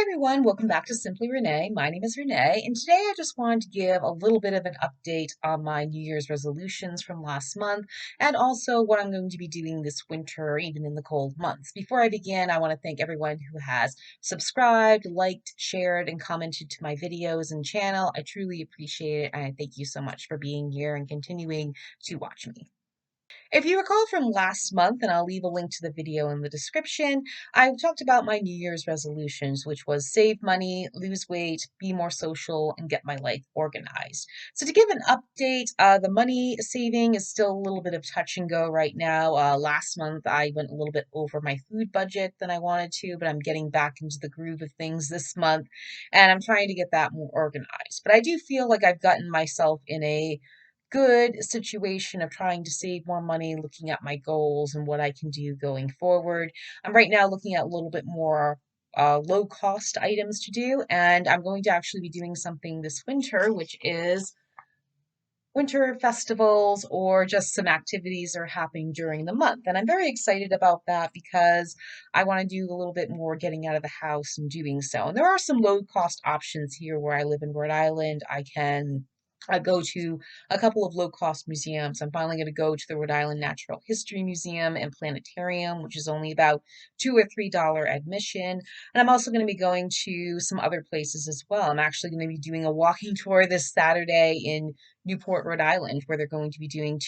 Hi everyone, welcome back to Simply Renee. My name is Renee, and today I just wanted to give a little bit of an update on my New Year's resolutions from last month and also what I'm going to be doing this winter, even in the cold months. Before I begin, I want to thank everyone who has subscribed, liked, shared, and commented to my videos and channel. I truly appreciate it, and I thank you so much for being here and continuing to watch me. If you recall from last month, and I'll leave a link to the video in the description, I talked about my New Year's resolutions, which was save money, lose weight, be more social, and get my life organized. So to give an update, the money saving is still a little bit of touch and go right now. Last month, I went a little bit over my food budget than I wanted to, but I'm getting back into the groove of things this month, and I'm trying to get that more organized. But I do feel like I've gotten myself in a good situation of trying to save more money, looking at my goals and what I can do going forward. I'm right now looking at a little bit more low cost items to do, and I'm going to actually be doing something this winter, which is winter festivals or just some activities that are happening during the month. And I'm very excited about that because I want to do a little bit more getting out of the house and doing so. And there are some low cost options here where I live in Rhode Island. I can go to a couple of low cost museums. I'm finally going to go to the Rhode Island Natural History Museum and Planetarium, which is only about $2 or $3 admission. And I'm also going to be going to some other places as well. I'm actually going to be doing a walking tour this Saturday in Newport, Rhode Island, where they're going to be doing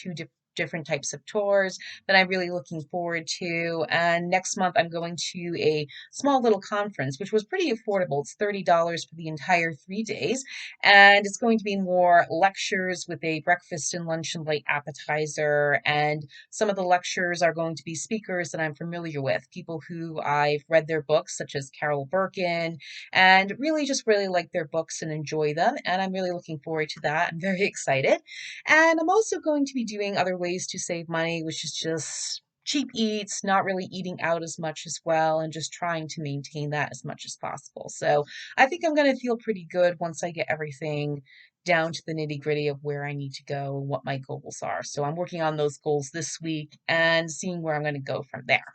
different types of tours that I'm really looking forward to. And next month, I'm going to a small little conference, which was pretty affordable. It's $30 for the entire 3 days. And it's going to be more lectures with a breakfast and lunch and light appetizer. And some of the lectures are going to be speakers that I'm familiar with, people who I've read their books, such as Carol Birkin, and really like their books and enjoy them. And I'm really looking forward to that. I'm very excited. And I'm also going to be doing other ways to save money, which is just cheap eats, not really eating out as much as well, and just trying to maintain that as much as possible. So I think I'm going to feel pretty good once I get everything down to the nitty gritty of where I need to go and what my goals are. So I'm working on those goals this week and seeing where I'm going to go from there.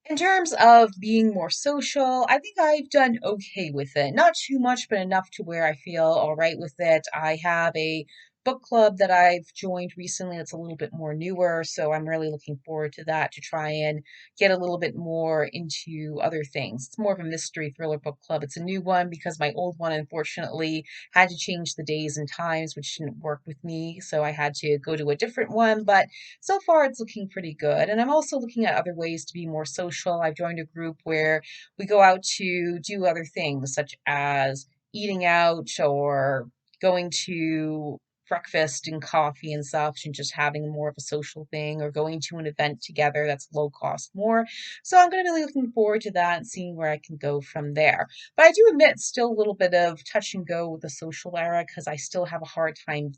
In terms of being more social, I think I've done okay with it. Not too much, but enough to where I feel all right with it. I have a book club that I've joined recently that's a little bit more newer, so I'm really looking forward to that to try and get a little bit more into other things. It's more of a mystery thriller book club. It's a new one because my old one, unfortunately, had to change the days and times, which didn't work with me, so I had to go to a different one, but so far it's looking pretty good. And I'm also looking at other ways to be more social. I've joined a group where we go out to do other things, such as eating out or going to breakfast and coffee and such and just having more of a social thing or going to an event together that's low cost more. So I'm going to be really looking forward to that and seeing where I can go from there. But I do admit it's still a little bit of touch and go with the social era because I still have a hard time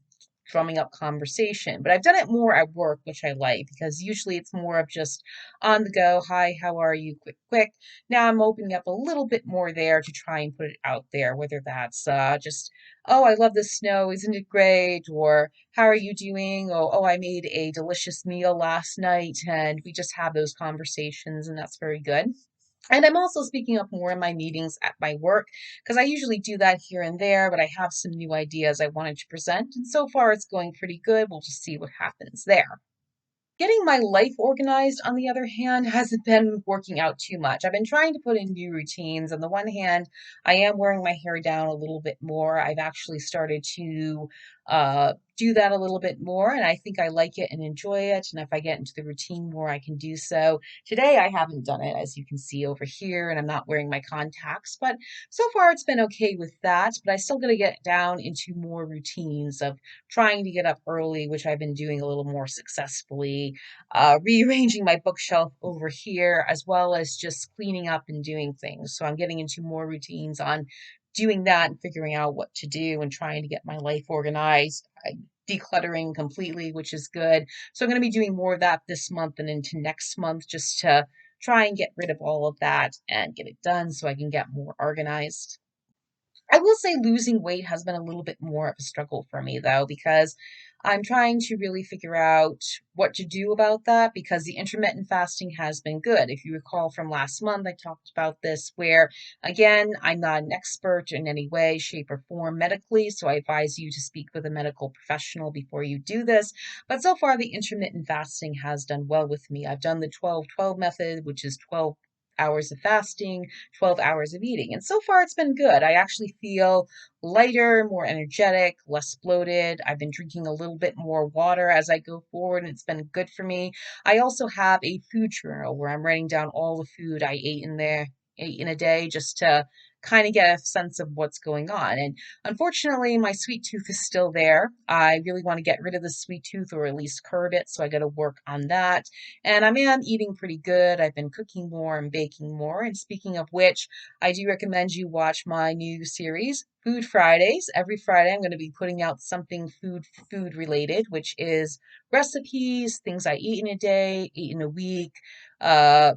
drumming up conversation. But I've done it more at work, which I like because usually it's more of just on the go, hi, how are you, quick. Now I'm opening up a little bit more there to try and put it out there, whether that's just, oh, I love the snow, isn't it great? Or how are you doing? Oh, I made a delicious meal last night. And we just have those conversations, and that's very good. And I'm also speaking up more in my meetings at my work because I usually do that here and there, but I have some new ideas I wanted to present. And so far, it's going pretty good. We'll just see what happens there. Getting my life organized, on the other hand, hasn't been working out too much. I've been trying to put in new routines. On the one hand, I am wearing my hair down a little bit more. I've actually started to do that a little bit more, and I think I like it and enjoy it. And if I get into the routine more, I can do so. Today, I haven't done it, as you can see over here, and I'm not wearing my contacts, but so far it's been okay with that. But I still got to get down into more routines of trying to get up early, which I've been doing a little more successfully, rearranging my bookshelf over here, as well as just cleaning up and doing things. So I'm getting into more routines on doing that and figuring out what to do and trying to get my life organized. Decluttering completely, which is good. So I'm going to be doing more of that this month and into next month just to try and get rid of all of that and get it done so I can get more organized. I will say losing weight has been a little bit more of a struggle for me though, because I'm trying to really figure out what to do about that because the intermittent fasting has been good. If you recall from last month, I talked about this where, again, I'm not an expert in any way, shape, or form medically, so I advise you to speak with a medical professional before you do this. But so far, the intermittent fasting has done well with me. I've done the 12-12 method, which is 12 hours of fasting, 12 hours of eating. And so far, it's been good. I actually feel lighter, more energetic, less bloated. I've been drinking a little bit more water as I go forward, and it's been good for me. I also have a food journal where I'm writing down all the food I ate in there, ate in a day, just to kind of get a sense of what's going on. And unfortunately, my sweet tooth is still there. I really want to get rid of the sweet tooth or at least curb it, so I got to work on that. And I am eating pretty good. I've been cooking more and baking more. And speaking of which, I do recommend you watch my new series, Food Fridays. Every Friday, I'm going to be putting out something food related, which is recipes, things I eat in a day, eat in a week,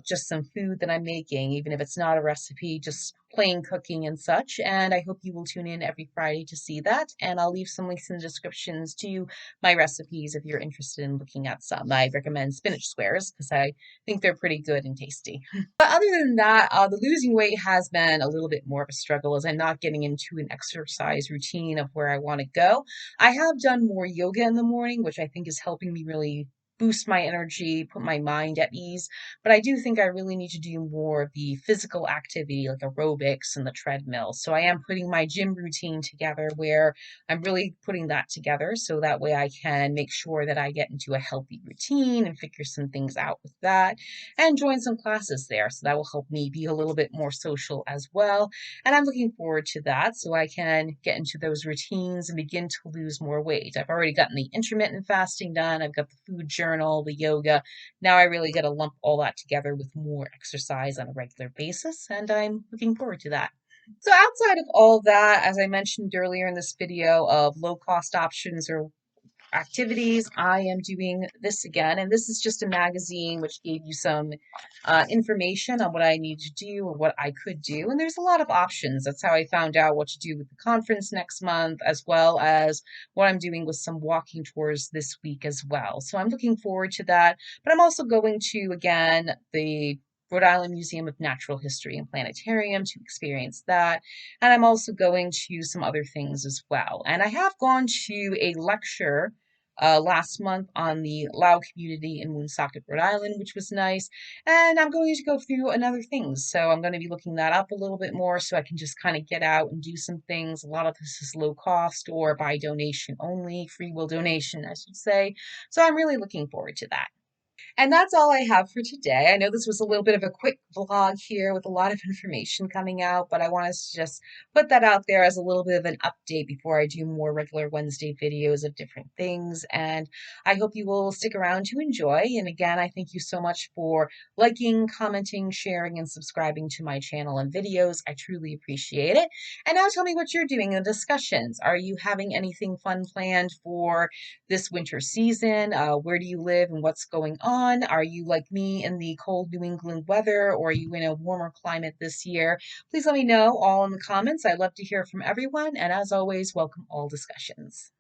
just some food that I'm making, even if it's not a recipe, just plain cooking and such. And I hope you will tune in every Friday to see that. And I'll leave some links in the descriptions to my recipes if you're interested in looking at some. I recommend spinach squares because I think they're pretty good and tasty. But other than that, the losing weight has been a little bit more of a struggle as I'm not getting into an exercise routine of where I want to go. I have done more yoga in the morning, which I think is helping me really boost my energy, put my mind at ease. But I do think I really need to do more of the physical activity like aerobics and the treadmill. So I am putting my gym routine together where I'm really putting that together so that way I can make sure that I get into a healthy routine and figure some things out with that and join some classes there. So that will help me be a little bit more social as well. And I'm looking forward to that so I can get into those routines and begin to lose more weight. I've already gotten the intermittent fasting done, I've got the food journal, the yoga. Now I really got to lump all that together with more exercise on a regular basis, and I'm looking forward to that. So outside of all that, as I mentioned earlier in this video of low cost options or activities, I am doing this again. And this is just a magazine which gave you some information on what I need to do or what I could do. And there's a lot of options. That's how I found out what to do with the conference next month, as well as what I'm doing with some walking tours this week as well. So I'm looking forward to that. But I'm also going to, again, the Rhode Island Museum of Natural History and Planetarium to experience that. And I'm also going to some other things as well. And I have gone to a lecture last month on the Lao community in Woonsocket, Rhode Island, which was nice. And I'm going to go through another things. So I'm going to be looking that up a little bit more so I can just kind of get out and do some things. A lot of this is low cost or by donation only, free will donation, I should say. So I'm really looking forward to that. And that's all I have for today. I know this was a little bit of a quick vlog here with a lot of information coming out, but I wanted to just put that out there as a little bit of an update before I do more regular Wednesday videos of different things. And I hope you will stick around to enjoy. And again, I thank you so much for liking, commenting, sharing, and subscribing to my channel and videos. I truly appreciate it. And now tell me what you're doing in the discussions. Are you having anything fun planned for this winter season? Where do you live and what's going on? Are you like me in the cold New England weather or are you in a warmer climate this year? Please let me know all in the comments. I love to hear from everyone. And as always, welcome all discussions.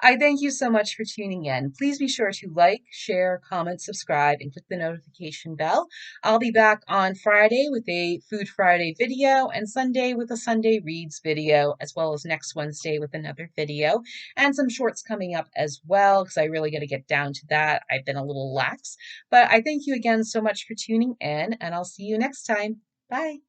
I thank you so much for tuning in. Please be sure to like, share, comment, subscribe, and click the notification bell. I'll be back on Friday with a Food Friday video and Sunday with a Sunday Reads video, as well as next Wednesday with another video and some shorts coming up as well, because I really got to get down to that. I've been a little lax, but I thank you again so much for tuning in, and I'll see you next time. Bye.